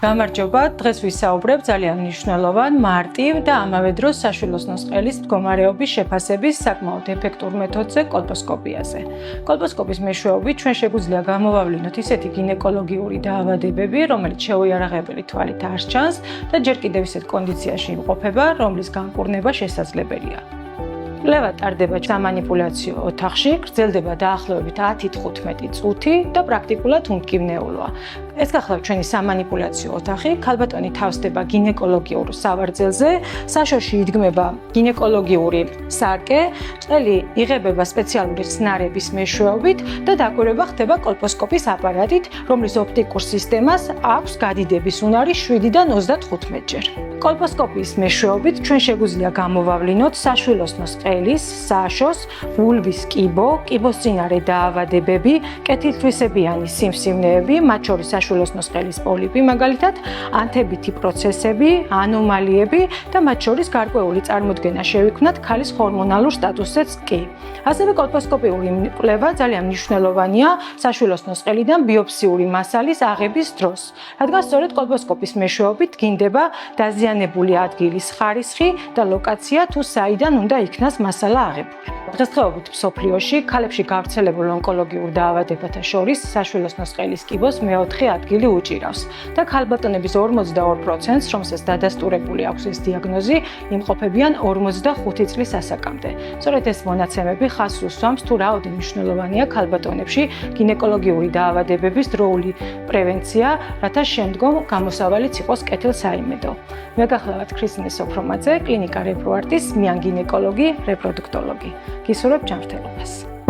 გამარჯობა, დღეს ვისაუბრებ ძალიან მნიშვნელოვან, მარტივ და ამავე დროს საშვილოსნოს ყელის მდგომარეობის შეფასების საკმაოდ ეფექტურ მეთოდზე კოლპოსკოპიაზე. კოლპოსკოპის მეშვეობით ჩვენ შეგვიძლია გამოვავლინოთ ისეთი გინეკოლოგიური დაავადებები, რომელიც შეუიარაღებელი თვალით არ ჩანს და ჯერ კიდევ ისეთ კონდიციაში იმყოფება, რომლის განკურნება შესაძლებელია. კვლევა ტარდება სამანიპულაციო ოთახში, გრძელდება დაახლოებით 10-15 წუთი და პრაქტიკულად უმტკივნეულოა. ეს გახლავთ ჩვენი სამანიპულაციო ოთახი, ქალბატონი თავსდება გინეკოლოგიურ სავარძელზე, საშოში იდგმება გინეკოლოგიური სარკე, წელი იღებება სპეციალური ხსნარების მეშვეობით და დაკვირვება ხდება კოლპოსკოპის აპარატით, რომლის ოპტიკურ სისტემას აქვს გადიდების უნარი 7-დან 35 ჯერ. კოლპოსკოპიის მეშვეობით ჩვენ შეგვიძლია გამოვავლინოთ საშვილოსნოს ყელის, საშოს, ვულვის კიბო, კიბოსწინარე დაავადებები, კეთილთვისებიანი სიმსივნეები, მათ შორის საშვილოსნოს ყელის პოლიპი, მაგალითად, ანთებითი პროცესები, ანომალიები და მათ შორის გარკვეული წარმოდგენა შევიქმნათ ქალის ჰორმონალურ სტატუსზეც კი. ასევე კოლპოსკოპიური კვლევა ძალიან მნიშვნელოვანია საშვილოსნოს ყელიდან ბიოფსიური მასალის აღების დროს, რადგან სწორედ კოლპოსკოპის მეშვეობით გინდება დაზიანებული ადგილის ხარისხი და ლოკაცია თუ საიდან უნდა იქნას მასალა აღებული. დღესდღეობით მსოფლიოში ქალებში გავრცელებულ ონკოლოგიურ დაავადებათა შორის საშვილოსნოს ყელის კიბოს მეოთხე ადგილი უჭირავს და ქალბატონების 42%-ს, რომელსაც დადასტურებული აქვს ეს დიაგნოზი, იმყოფებიან 45 წლის ასაკამდე. სწორედ ეს მონაცემები ხაზს უსვამს თუ რაოდენ მნიშვნელოვანია ქალბატონებში გინეკოლოგიური დაავადებების დროული პრევენცია, რათა შემდგომ გამოსავალიც იყოს კეთილსაიმედო. მე გახლავართ ქრისტინე სოფრომაძე, კლინიკა რეპროარტის, მე გინეკოლოგი, რეპროდუქტოლოგი. გისურვებ ჯანმრთელობას.